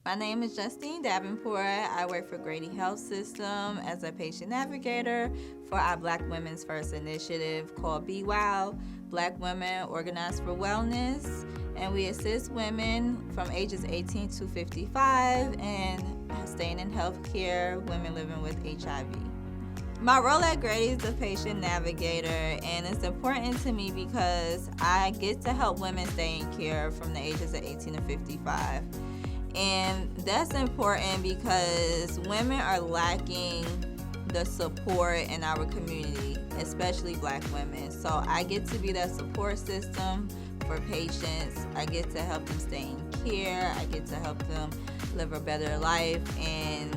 My name is Justine Davenport. I work for Grady Health System as a patient navigator for our Black Women's First initiative called Be Wow, Black Women Organized for Wellness. And we assist women from ages 18 to 55 and staying in healthcare, women living with HIV. My role at Grady is a patient navigator, and it's important to me because I get to help women stay in care from the ages of 18 to 55. And that's important because women are lacking the support in our community, especially Black women. So I get to be that support system for patients. I get to help them stay in care. I get to help them live a better life. And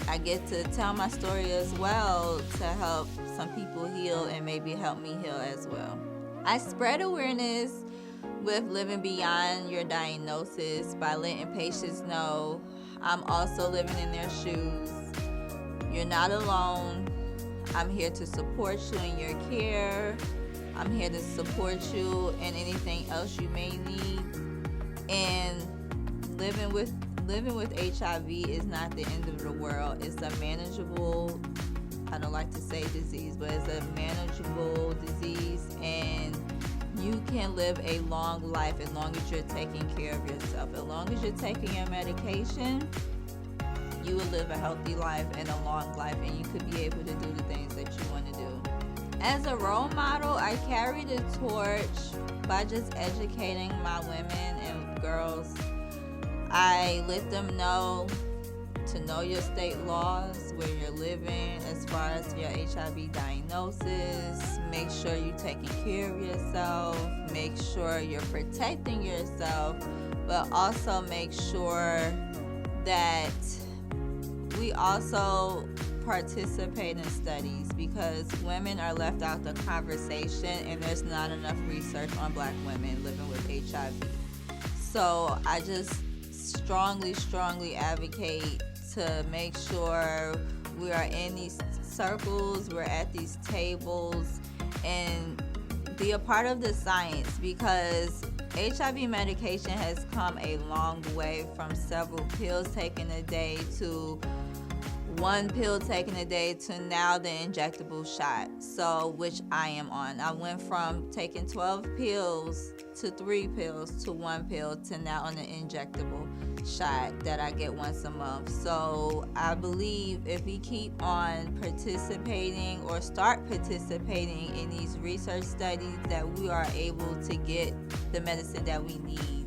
I get to tell my story as well to help some people heal and maybe help me heal as well. I spread awareness with living beyond your diagnosis by letting patients know I'm also living in their shoes. You're not alone. I'm here to support you in your care. I'm here to support you in anything else you may need. And living with HIV is not the end of the world. It's a manageable, I don't like to say disease, but it's a manageable disease, and you can live a long life as long as you're taking care of yourself. As long as you're taking your medication, you will live a healthy life and a long life, and you could be able to do the things that you want to do. As a role model, I carry the torch by just educating my women and girls. I let them know to know your state laws, where you're living as far as your HIV diagnosis. Make sure you're taking care of yourself. Make sure you're protecting yourself, but also make sure that we also participate in studies, because women are left out the conversation and there's not enough research on Black women living with HIV. So I just strongly advocate to make sure we are in these circles, we're at these tables, and be a part of the science, because HIV medication has come a long way from several pills taken a day to one pill taken a day to now the injectable shot, so which I am on. I went from taking 12 pills to 3 pills to 1 pill to now on the injectable shot that I get once a month. So I believe if we keep on participating or start participating in these research studies, that we are able to get the medicine that we need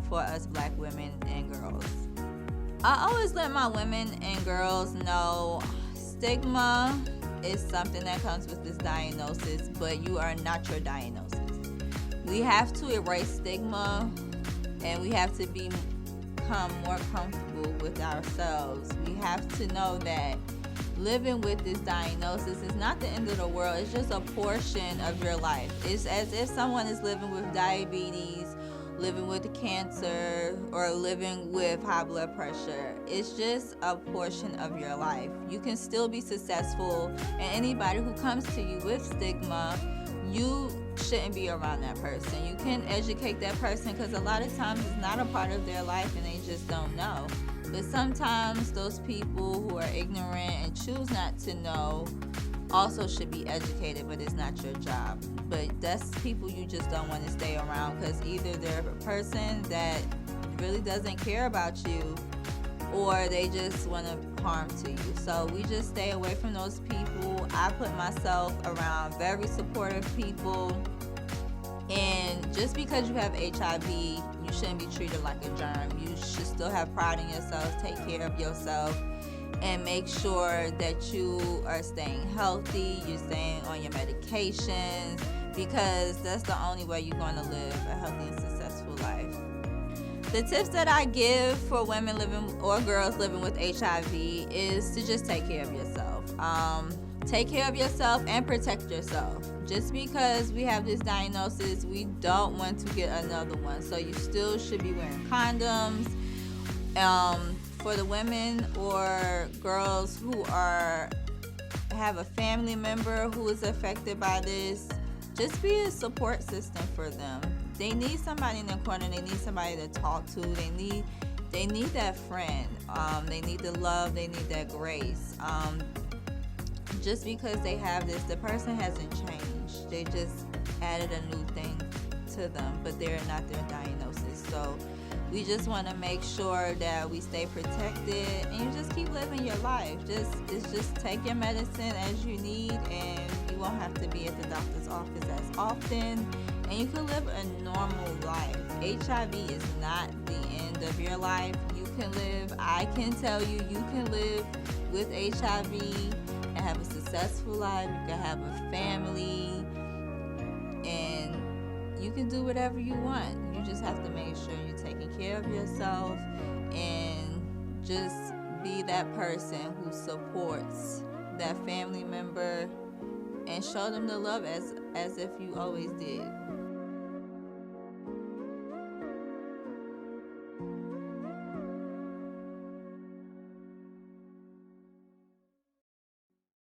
for us Black women and girls. I always let my women and girls know stigma is something that comes with this diagnosis, but you are not your diagnosis. We have to erase stigma, and we have to become more comfortable with ourselves. We have to know that living with this diagnosis is not the end of the world. It's just a portion of your life. It's as if someone is living with diabetes, living with cancer, or living with high blood pressure. It's just a portion of your life. You can still be successful, and anybody who comes to you with stigma, you shouldn't be around that person. You can educate that person, because a lot of times it's not a part of their life and they just don't know. But sometimes those people who are ignorant and choose not to know also should be educated, but it's not your job. But that's people you just don't want to stay around, because either they're a person that really doesn't care about you, or they just want to harm to you. So we just stay away from those people. I put myself around very supportive people. And just because you have HIV, you shouldn't be treated like a germ. You should still have pride in yourself, take care of yourself, and make sure that you are staying healthy, you're staying on your medications, because that's the only way you're going to live a healthy and successful life. The tips that I give for women living or girls living with HIV is to just take care of yourself. Take care of yourself and protect yourself. Just because we have this diagnosis, we don't want to get another one. So you still should be wearing condoms. For the women or girls who have a family member who is affected by this, just be a support system for them. They need somebody in their corner. They need somebody to talk to. They they need that friend. They need the love. They need that grace. Just because they have this, the person hasn't changed. They just added a new thing to them, but they're not their diagnosis. So we just want to make sure that we stay protected, and you just keep living your life. Just take your medicine as you need, and you won't have to be at the doctor's office as often, and you can live a normal life. HIV is not the end of your life. I can tell you, you can live with HIV and have a successful life. You can have a family, and you can do whatever you want. You just have to make sure you're taking care of yourself and just be that person who supports that family member and show them the love as if you always did.